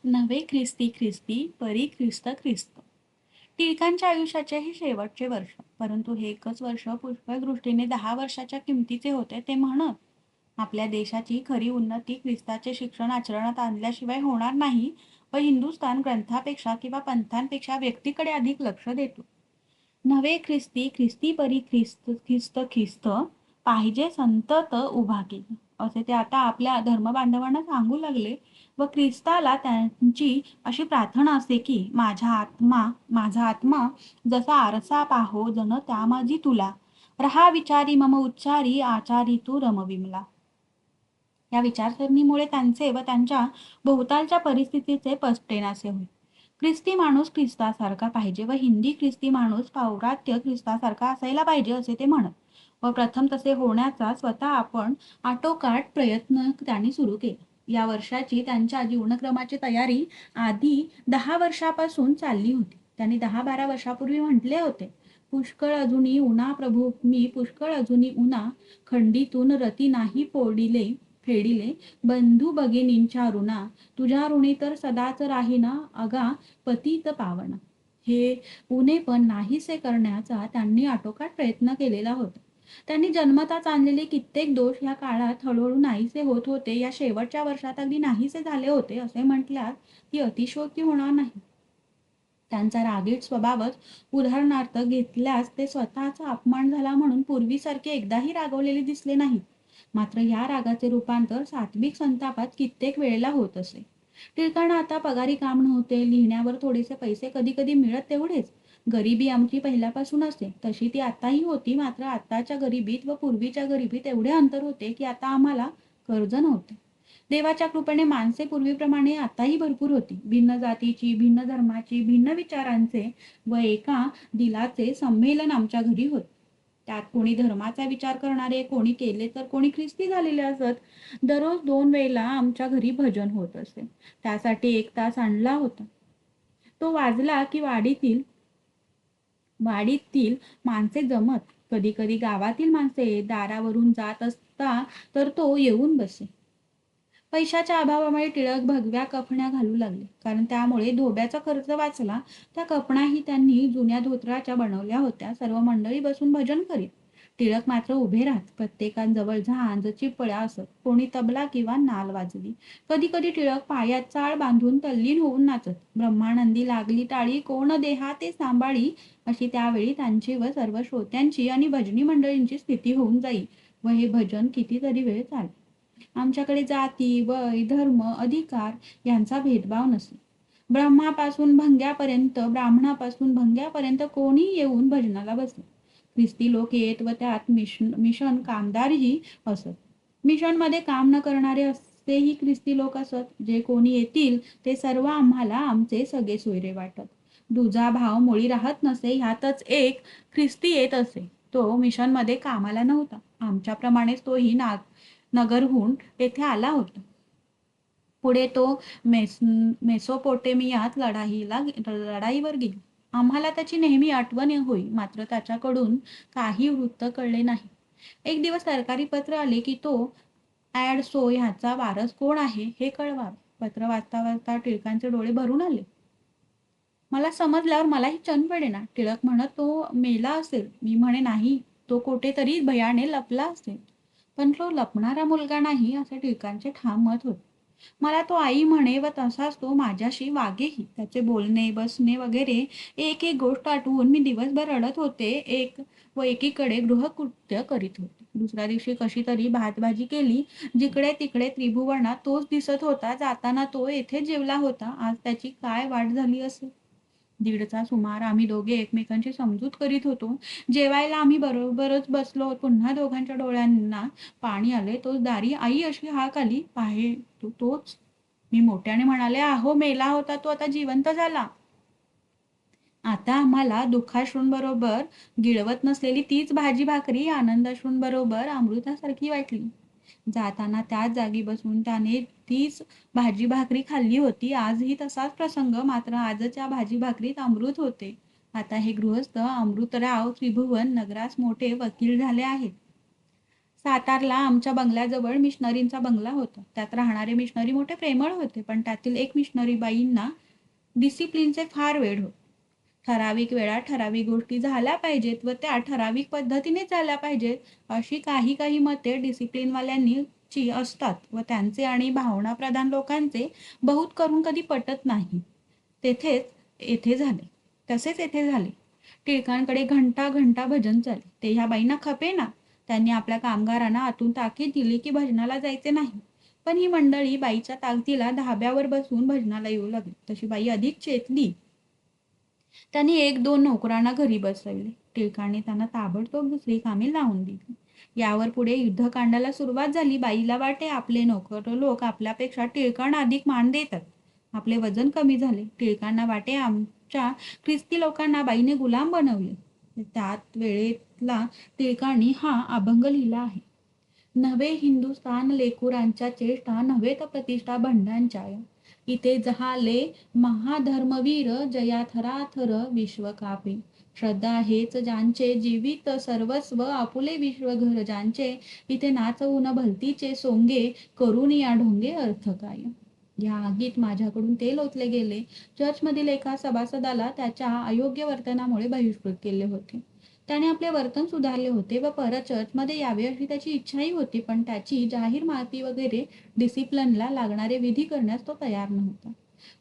नवे ख्रिस्ती ख्रिस्ती परी ख्रिस्त ख्रिस्त. टिळकांच्या आयुष्याचे हे शेवटचे वर्ष, परंतु हे एकच वर्ष पुष्कळ दृष्टीने 10 वर्षाच्या किमतीचे होते. ते म्हणत, आपल्या देशाची खरी उन्नती ख्रिस्ताचे शिक्षण आचरणात आणल्याशिवाय होणार नाही व हिंदुस्थान ग्रंथापेक्षा किंवा पंथांपेक्षा व्यक्तीकडे अधिक लक्ष देतो. नवे ख्रिस्ती ख्रिस्ती परी ख्रिस्त ख्रिस्त ख्रिस्त पाहिजे संतत उभा केला, असे ते आता आपल्या धर्मबांधवांना सांगू लागले. व ख्रिस्ताला त्यांची अशी प्रार्थना असते की माझा आत्मा जसा आरसा पाहो जण त्यामाजी तुला, रहा विचारी मम उच्चारी आचारी तू रमविमला. या विचारसरणीमुळे त्यांचे व त्यांच्या भोवतालच्या परिस्थितीचे पसतेनासे होईल. ख्रिस्ती माणूस ख्रिस्तासारखा पाहिजे व हिंदी ख्रिस्ती माणूस पौरात्य ख्रिस्तासारखा असायला पाहिजे, असे ते म्हणत. व प्रथम तसे होण्याचा स्वतः आपण आटोकाट प्रयत्न त्यांनी सुरू केला. या वर्षाची त्यांच्या जीवनक्रमाची तयारी आधी 10 वर्षापासून चालली होती. त्यांनी 10-12 वर्षापूर्वी म्हटले होते, पुष्कळ अजूनी उन्हा प्रभू मी पुष्कळ अजूनी उन्हा, खंडीतून रती नाही पोडिले फेडिले, बंधू भगिनींच्या ऋणा, तुझ्या ऋणी तर सदाच राहीना अगा पतित पावना. हे उणे पण नाहीसे करण्याचा त्यांनी आटोकाट प्रयत्न केलेला होता. त्यांनी जन्मताच आणलेले कित्येक दोष या काळात हळूहळू नाहीसे होत होते. या शेवटच्या वर्षात अगदी नाहीसे झाले होते असे म्हटल्यास ती अतिशयोक्ती होणार नाही. त्यांचा रागीट स्वभावच उदाहरणार्थ घेतल्यास ते स्वतःचा अपमान झाला म्हणून पूर्वीसारखे एकदाही रागवलेले दिसले नाही. मात्र या रागाचे रूपांतर सात्विक संतापात कित्येक वेळेला होत असे. टिळकांना आता पगारी काम नव्हते. लिहिण्यावर थोडेसे पैसे कधी कधी मिळत, तेवढेच. गरिबी आमची पहिल्यापासून असते तशी ती आताही होती. मात्र आताच्या गरिबीत व पूर्वीच्या गरिबीत एवढे अंतर होते की आता आम्हाला कर्ज नव्हते. देवाच्या कृपेने माणसे पूर्वीप्रमाणे आताही भरपूर होती. भिन्न जातीची, भिन्न धर्माची, भिन्न विचारांचे व एका दिलाचे संमेलन आमच्या घरी होते. त्यात कोणी धर्माचा विचार करणारे, कोणी केले तर कोणी ख्रिस्ती झालेले असत. दररोज 2 वेळेला आमच्या घरी भजन होत असे. त्यासाठी 1 तास आणला होता. तो वाजला की वाडीतील माणसे जमत. कधी कधी गावातील माणसे दारावरून जात असता तर तो येऊन बसे. पैशाच्या अभावामुळे टिळक भगव्या कफण्या घालू लागले, कारण त्यामुळे धोब्याचा खर्च वाचला. त्या कपणाही त्यांनी जुन्या धोत्राच्या बनवल्या होत्या. सर्व मंडळी बसून भजन करीत. टिळक मात्र उभे राहत. प्रत्येकाजवळ झांज चिपळ्या असत. कोणी तबला किंवा नाल वाजवी. कधी कधी टिळक पायात चाळ बांधून तल्लीन होऊन नाचत. ब्रह्मानंदी लागली टाळी कोण देहा ते सांभाळी, अशी त्यावेळी त्यांची व सर्व श्रोत्यांची आणि भजनी मंडळींची स्थिती होऊन जाई. व हे भजन कितीतरी वेळ चाले. आमच्याकडे जाती, वय, धर्म, अधिकार यांचा भेदभाव नसे. ब्राह्मणापासून भंग्यापर्यंत कोणी येऊन भजनाला बसे. ख्रिस्ती लोक येत व त्यात मिशन कामदारही असत. मिशनमध्ये काम न करणारे असेही ख्रिस्ती लोक असत. जे कोणी येतील ते सर्व आम्हाला आमचे सगळे सोयरे वाटत. दुजा भाव मुळी राहत नसे. ह्यातच एक ख्रिस्ती येत असे. तो मिशनमध्ये कामाला नव्हता. आमच्याप्रमाणेच तोही नगरहून येथे आला होता. पुढे तो मेसोपोटेमियात लढाईवर गेला. आम्हाला त्याची नेहमी आठवण होई. मात्र त्याच्याकडून काही वृत्त कळले नाही. एक दिवस सरकारी पत्र आले की तो ॲडसो ह्याचा वारस कोण आहे हे कळवावे. पत्र वाचता वाचता टिळकांचे डोळे भरून आले. मला समजल्यावर मलाही चन पडेना. टिळक म्हणत, तो मेला असेल. मी म्हणे, नाही, तो कुठेतरी भयाने लपला असेल. पण तो लपणारा मुलगा नाही असे टिळकांचे ठाम मत होते. मला तो आई म्हणे व तसाच तो माझ्याशी वागेही. त्याचे बोलणे बसणे वगैरे एक एक गोष्ट आठवून मी दिवसभर रडत होते. एकीकडे गृहकृत्य करीत होते. दुसऱ्या दिवशी कशी तरी भातभाजी केली. जिकडे तिकडे त्रिभुवनात तोच दिसत होता. जाताना तो येथे जेवला होता. आज त्याची काय वाट झाली असेल. 1:30चा सुमार. आम्ही दोघे एकमेकांची समजूत करीत होतो. जेवायला आम्ही बरोबरच बसलो. पुन्हा दोघांच्या डोळ्यांना पाणी आले. तोच दारी आई अशी हाक आली. पाहे तोच. मी मोठ्याने म्हणाले, अहो, मेला होता तो, आता जिवंत झाला. आता आम्हाला दुःखाश्रूंबरोबर गिळवत नसलेली तीच भाजी भाकरी आनंदाश्रूंबरोबर अमृतासारखी वाटली. जाताना त्याच जागी बसून त्याने तीच भाजी भाकरी खाल्ली होती. आजही तसाच प्रसंग. मात्र आजच्या भाजी भाकरीत अमृत होते. आता हे गृहस्थ अमृतराव त्रिभुवन नगरास मोठे वकील झाले आहेत. सातारला आमच्या बंगल्याजवळ मिशनरींचा बंगला होता. त्यात राहणारे मिशनरी मोठे प्रेमळ होते, पण त्यातील एक मिशनरी बाईंना डिसिप्लिनचे फार वेड होते. ठराविक वेळात ठराविक गोष्टी झाल्या पाहिजेत व त्या ठराविक पद्धतीने झाल्या पाहिजेत, अशी काही काही मते डिसिप्लिनवाल्यांची असतात व त्यांचे आणि भावनाप्रधान लोकांचे बहुत करून कधी पटत नाही. तसेच येथे झाले. टिळकांकडे घंटा घंटा भजन चाले. ते ह्या बाईंना खपेना. त्यांनी आपल्या कामगारांना आतून ताकीद दिली की भजनाला जायचे नाही. पण ही मंडळी बाईच्या ताकदीला धाब्यावर बसून भजनाला येऊ लागली. तशी बाई अधिक चेतली. त्यांनी 1-2 नोकरांना घरी बसवले. टिळकांनी त्यांना ताबडतोब दुसरी कामे लावून दिली. यावर पुढे युद्धकांडाला सुरुवात झाली. बाईला वाटे आपले नोकर लोक आपल्यापेक्षा टिळकांना अधिक मान देतात. आपले वजन कमी झाले. टिळकांना वाटे आमच्या ख्रिस्ती लोकांना बाईने गुलाम बनवले. त्यात वेळेला टिळकांनी हा अभंग लिहिला आहे. नव्हे हिंदुस्थान लेकुरांच्या चेष्टा, नव्हे तर प्रतिष्ठा भंडांच्या. इथे जहाले महाधर्मवीर, जया थराथर विश्व कापे. श्रद्धा हेच ज्यांचे, जीवित सर्वस्व आपुले विश्वघर ज्यांचे. इथे नाचवून भलतीचे सोंगे, करून या ढोंगे अर्थ काय. या आगीत माझ्याकडून तेल ओतले गेले. चर्चमधील एका सभासदाला त्याच्या अयोग्य वर्तनामुळे बहिष्कृत केले होते. त्याने आपले वर्तन सुधारले होते व परत चर्चमध्ये यावे अशी त्याची इच्छाही होती, पण त्याची जाहीर माफी वगैरे डिसिप्लिनला लागणारे विधी करण्यास तो तयार नव्हता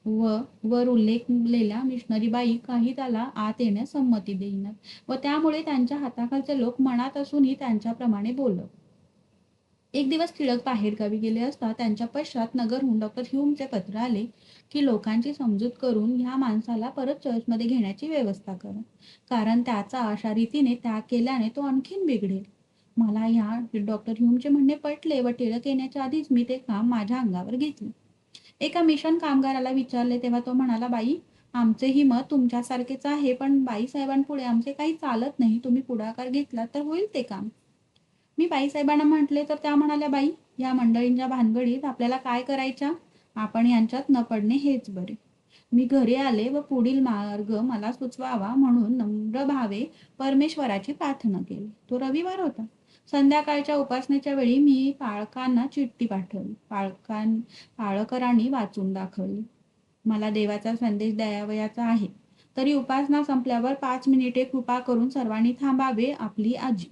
व वर उल्लेखलेल्या मिशनरी बाई काही त्याला आत येण्यास संमती देईनात व त्यामुळे त्यांच्या हाताखालचे लोक मनात असूनही त्यांच्याप्रमाणे बोलत. एक दिवस टिळक बाहेरगावी गेले असता त्यांच्या पश्चात नगरहून डॉक्टर ह्यूमचे पत्र आले की लोकांची समजूत करून ह्या माणसाला परत चर्चमध्ये घेण्याची व्यवस्था करा, कारण त्याचा अशा रीतीने त्याग केल्याने तो आणखीन बिघडेल. मला ह्या डॉक्टर ह्यूमचे म्हणणे पटले व टिळक येण्याच्या आधीच मी ते काम माझ्या अंगावर घेतले. एका मिशन कामगाराला विचारले तेव्हा तो म्हणाला, बाई, आमचेही मत तुमच्यासारखेच आहे, पण बाईसाहेबांपुढे आमचे काही चालत नाही. तुम्ही पुढाकार घेतला तर होईल ते काम. मी बाईसाहेबांना म्हटले तर त्या म्हणाल्या, बाई, या मंडळींच्या भानगडीत आपल्याला काय करायच्या? आपण यांच्यात न पडणे हेच बरे. मी घरी आले व पुढील मार्ग मला सुचवावा म्हणून नम्र भावे परमेश्वराची प्रार्थना केली. तो रविवार होता. संध्याकाळच्या उपासनेच्या वेळी मी पाळकांना चिठ्ठी पाठवली. पाळकरांनी वाचून दाखवली. मला देवाचा संदेश द्यावयाचा आहे, तरी उपासना संपल्यावर 5 मिनिटे कृपा करून सर्वांनी थांबावे. आपली आजी.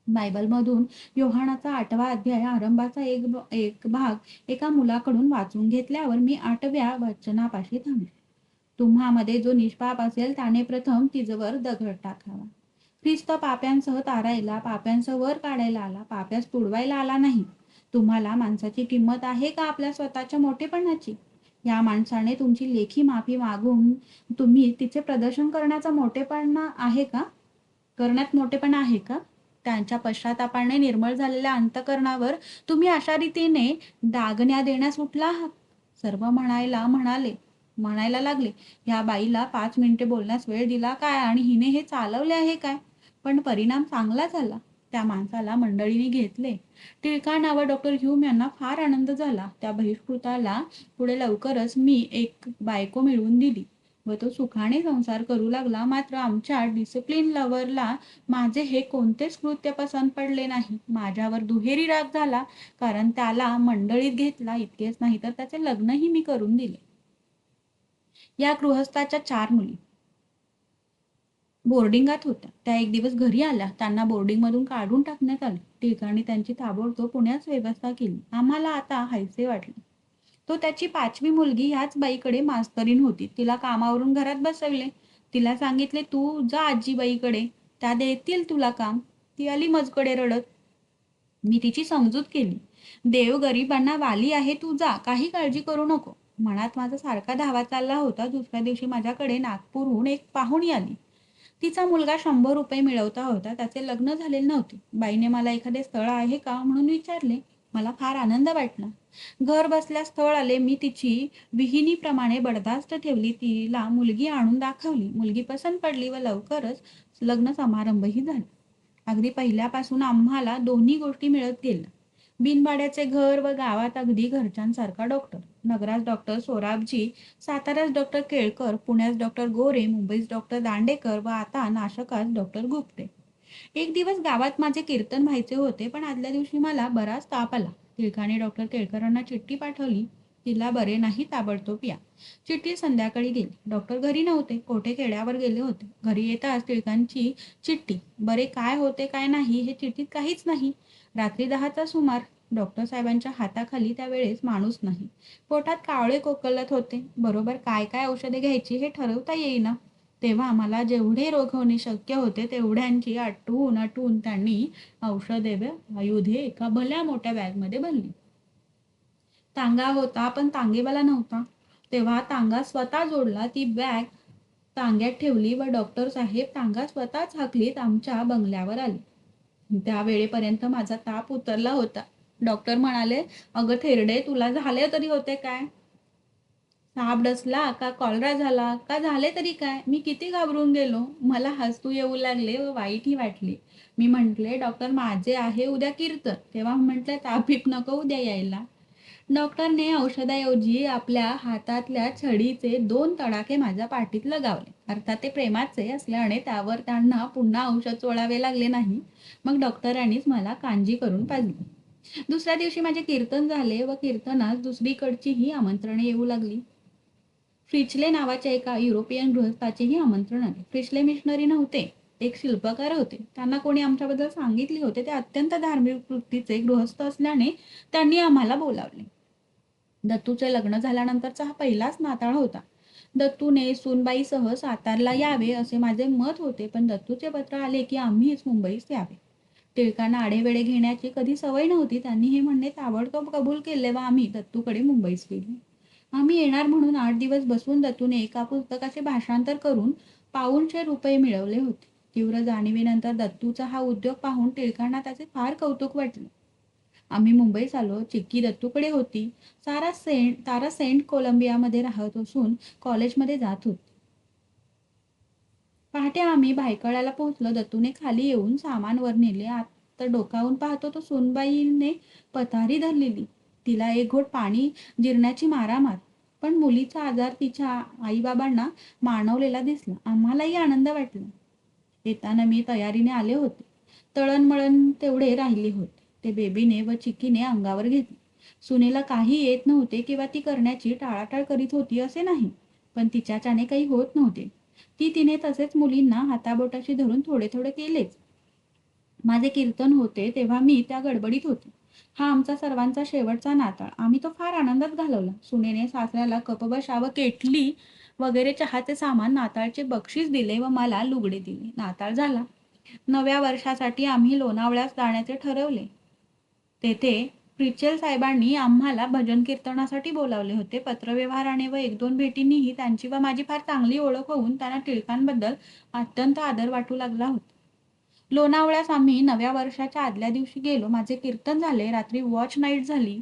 बायबलमधून योहानाचा 8वा अध्याय आरंभाचा एक भाग एका मुलाकडून वाचून घेतल्यावर मी 8व्या वचनापाशी थांबले. तुम्हामध्ये जो निष्पाप असेल त्याने प्रथम तिजवर दगड टाकावा. ख्रिस्त पाप्यांसह तारायला, पाप्यांसह वर काढायला आला, पाप्यास तुडवायला आला नाही. तुम्हाला माणसाची किंमत आहे का आपल्या स्वतःच्या मोठेपणाची? या माणसाने तुमची लेखी माफी मागून तुम्ही तिचे प्रदर्शन करण्यात मोठेपणा आहे का? त्यांच्या पश्चातापाने निर्मळ झालेल्या अंतःकरणावर तुम्ही अशा रीतीने दागण्या देण्यास उठला आहात. सर्व म्हणायला लागले, या बाईला 5 मिनिटे बोलण्यास वेळ दिला काय आणि हिने हे चालवले आहे काय? पण परिणाम चांगला झाला. त्या माणसाला मंडळीने घेतले. टिळकांना व डॉक्टर ह्यूम यांना फार आनंद झाला. त्या बहिष्कृताला पुढे लवकरच मी एक बायको मिळवून दिली व तो सुखाने संसार करू लागला. मात्र आमच्या डिसिप्लिन लव्हरला माझे हे कोणतेच कृत्य पसंत पडले नाही. माझ्यावर दुहेरी राग झाला, कारण त्याला मंडळीत घेतला इतकेच नाही तर त्याचे लग्नही मी करून दिले. या गृहस्थाच्या 4 मुली बोर्डिंगात होत्या. त्या एक दिवस घरी आल्या. त्यांना बोर्डिंगमधून काढून टाकण्यात आले. टिळकांनी त्यांची ताबडतोब पुण्यास व्यवस्था केली. आम्हाला आता हायसे वाटले. तो त्याची 5वी मुलगी ह्याच बाईकडे मास्तरीण होती. तिला कामावरून घरात बसवले. तिला सांगितले, तू जा आजीबाईकडे, त्या देतील तुला काम. ती आली मजकडे रडत. मी तिची समजूत केली. देव गरिबांना वाली आहे, तू जा, काही काळजी करू नको. मनात माझा सारखा धावा चालला होता. दुसऱ्या दिवशी माझ्याकडे नागपूरहून एक पाहुणी आली. तिचा मुलगा 100 रुपये मिळवता होता. त्याचे लग्न झालेले नव्हते. बाईने मला एखादे स्थळ आहे का म्हणून विचारले. मला फार आनंद वाटला. घर बसल्या स्थळ आले. मी तिची विहिणीप्रमाणे बडदास्त ठेवली. तिला मुलगी आणून दाखवली. मुलगी पसंत पडली व लवकरच लग्न समारंभही झाला. अगदी पहिल्यापासून आम्हाला दोन्ही गोष्टी मिळत गेल्या. बिनभाड्याचे घर व गावात अगदी घरच्यांसारखा डॉक्टर. नगरात डॉक्टर सोराबजी, साताऱ्यात डॉक्टर केळकर, पुण्यात डॉक्टर गोरे, मुंबईत डॉक्टर दांडेकर व आता नाशकात डॉक्टर गुप्ते. एक दिवस गावात माझे कीर्तन व्हायचे होते, पण आदल्या दिवशी मला बराच ताप आला. टिळकाने डॉक्टर केळकरांना चिठ्ठी पाठवली. तिला बरे नाही, ताबडतोब या. चिठ्ठी संध्याकाळी गेली. डॉक्टर घरी नव्हते, कोठे खेड्यावर गेले होते. घरी येताच टिळकांची चिठ्ठी. बरे काय होते काय नाही हे चिठ्ठीत काहीच नाही. रात्री 10चा सुमार. डॉक्टर साहेबांच्या हाताखाली त्यावेळेस माणूस नाही. पोटात कावळे कोकलत होते. बरोबर काय काय औषधे घ्यायची हे ठरवता येईना. तेव्हा मला जेवढे रोग होणे शक्य होते तेवढ्यांची आटवून आटवून त्यांनी औषधे व आयुधे एका भल्या मोठ्या बॅगमध्ये भरली. तांगा होता, पण तांगेवाला नव्हता. तेव्हा तांगा स्वतः जोडला, ती बॅग तांग्यात ठेवली व डॉक्टर साहेब तांगा स्वतःच हाकलीत आमच्या बंगल्यावर आले. त्या वेळेपर्यंत माझा ताप उतरला होता. डॉक्टर म्हणाले, अगं थेरडे, तुला झाले तरी होते काय? साप डसला का कॉलरा झाला का झाले तरी काय? मी किती घाबरून गेलो. मला हसू येऊ लागले व वाईटही वाटले. मी म्हटले, डॉक्टर माझे आहे उद्या कीर्तन. तेव्हा म्हटले, ताप नको उद्या यायला. डॉक्टरने औषधाऐवजी आपल्या हातातल्या छडीचे 2 तडाखे माझ्या पाठीत लगावले. अर्थात ते प्रेमाचे असल्याने त्यावर त्यांना पुन्हा औषध चोळावे लागले नाही. मग डॉक्टरांनीच मला कांजी करून पाजली. दुसऱ्या दिवशी माझे कीर्तन झाले व कीर्तनास दुसरीकडचीही आमंत्रणे येऊ लागली. फ्रिचले नावाच्या एका युरोपियन गृहस्थाचेही आमंत्रण आले. फ्रिचले मिशनरी नव्हते, एक शिल्पकार होते. त्यांना कोणी आमच्याबद्दल सांगितले होते. ते अत्यंत धार्मिक वृत्तीचे गृहस्थ असल्याने त्यांनी आम्हाला बोलावले. दत्तूचे लग्न झाल्यानंतरचा हा पहिलाच नाताळ होता. दत्तूने सूनबाईसह सातारला यावे असे माझे मत होते, पण दत्तूचे पत्र आले की आम्हीच मुंबईस यावे. टिळकांना आडेवेडे घेण्याची कधी सवय नव्हती. त्यांनी हे म्हणणे ताबडतोब कबूल केले व आम्ही दत्तूकडे मुंबईस गेलो. आम्ही येणार म्हणून 8 दिवस बसून दत्तूने एका पुस्तकाचे भाषांतर करून ₹500 मिळवले होते. तीव्र जाणीवेनंतर दत्तूचा हा उद्योग पाहून टिळकांना त्याचे फार कौतुक वाटले. आम्ही मुंबईस आलो. चिक्की दत्तूकडे होती. तारा सेंट कोलंबियामध्ये राहत असून कॉलेजमध्ये जात होती. पहाटे आम्ही भायखळ्याला पोहोचलो. दत्तूने खाली येऊन सामान वर नेले. आता डोकावून पाहतो तो सूनबाईने पथारी धरलेली. तिला एक घोट पाणी जिरण्याची मारामार. पण मुलीचा आजार तिच्या आईबाबांना मानवलेला दिसला. आम्हालाही आनंद वाटला. येताना मी तयारीने आले होते. तळणमळण तेवढे राहिले होते. ते बेबीने व चिक्कीने अंगावर घेतले. सुनेला काही येत नव्हते किंवा ती करण्याची टाळाटाळ करीत होती असे नाही, पण तिच्याच्याने काही होत नव्हते. तिने तसेच मुलींना हाताबोटाशी धरून थोडे थोडे केलेच. माझे कीर्तन होते तेव्हा मी त्या गडबडीत होते. हा आमचा सर्वांचा शेवटचा नाताळ. आम्ही तो फार आनंदात घालवला. सुनेने सासऱ्याला कपबशा व केटली वगैरे चहाचे सामान, नाताळचे बक्षीस दिले व मला लुगडे दिले. नाताळ झाला. नव्या वर्षासाठी आम्ही लोणावळ्यास जाण्याचे ठरवले. तेथे प्रिचेल साहेबांनी आम्हाला भजन कीर्तनासाठी बोलावले होते. पत्रव्यवहाराने व 1-2 भेटींनीही त्यांची व माझी फार चांगली ओळख होऊन त्यांना टिळकांबद्दल अत्यंत आदर वाटू लागला होता. लोणावळ्यास आम्ही नव्या वर्षाच्या आदल्या दिवशी गेलो. माझे कीर्तन झाले. रात्री वॉच नाईट झाली.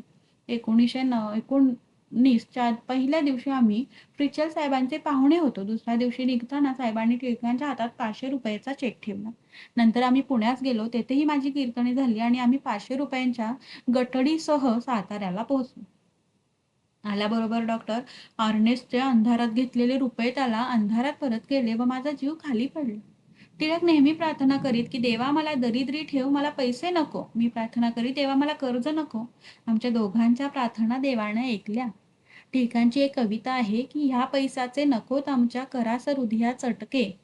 1919च्या पहिल्या दिवशी आम्ही प्रिचल साहेबांचे पाहुणे होतो. दुसऱ्या दिवशी निघताना साहेबांनी टिळकांच्या हातात ₹500चा चेक ठेवला. नंतर आम्ही पुण्यास गेलो. तेथेही माझी कीर्तने झाली आणि आम्ही ₹500च्या गठडीसह साताऱ्याला पोहोचलो. आल्याबरोबर डॉक्टर अर्नेस्टचे अंधारात घेतलेले रुपये त्याला अंधारात परत केले व माझा जीव खाली पडला. टिळक नेहमी प्रार्थना करीत की देवा मला दरिद्री ठेव, मला पैसे नको. मी प्रार्थना करीत देवा मला कर्ज नको. आमच्या दोघांच्या प्रार्थना देवाने ऐकल्या. टिळकांची एक कविता आहे की ह्या पैसाचे नकोत आमच्या करास हृदया चटके.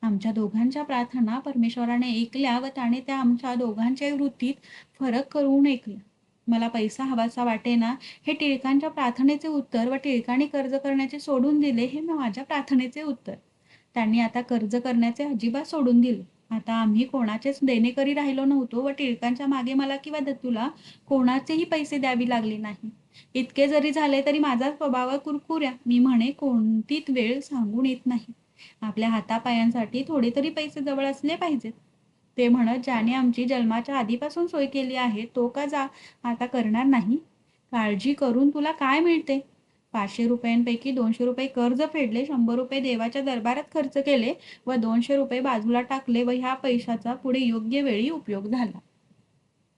आमच्या दोघांच्या प्रार्थना परमेश्वराने ऐकल्या व त्याने त्या आमच्या दोघांच्या वृत्तीत फरक करून ऐकल्या. मला पैसा हवासा वाटेना हे टिळकांच्या प्रार्थनेचे उत्तर व टिळकांनी कर्ज करण्याचे सोडून दिले हे माझ्या प्रार्थनेचे उत्तर. त्यांनी आता कर्ज करण्याचे अजिबात सोडून दिले. आता आम्ही कोणाचेच देणेकरी राहिलो नव्हतो व टिळकांच्या मागे मला किंवा दत्तूला कोणाचेही पैसे द्यावी लागले नाही. इतके जरी झाले तरी माझा स्वभाव कुरकुऱ्या. मी म्हणे कोणतीच वेळ सांगून येत नाही. आपल्या हातापायांसाठी थोडे तरी पैसे जवळ असले पाहिजेत. ते म्हणत ज्याने आमची जन्माच्या आधीपासून सोय केली आहे तो का आता करणार नाही? काळजी करून तुला काय मिळते? ₹500पैकी ₹200 कर्ज फेडले, ₹100 देवाच्या दरबारात खर्च केले व ₹200 बाजूला टाकले व ह्या पैशाचा पुढे योग्य वेळी उपयोग झाला.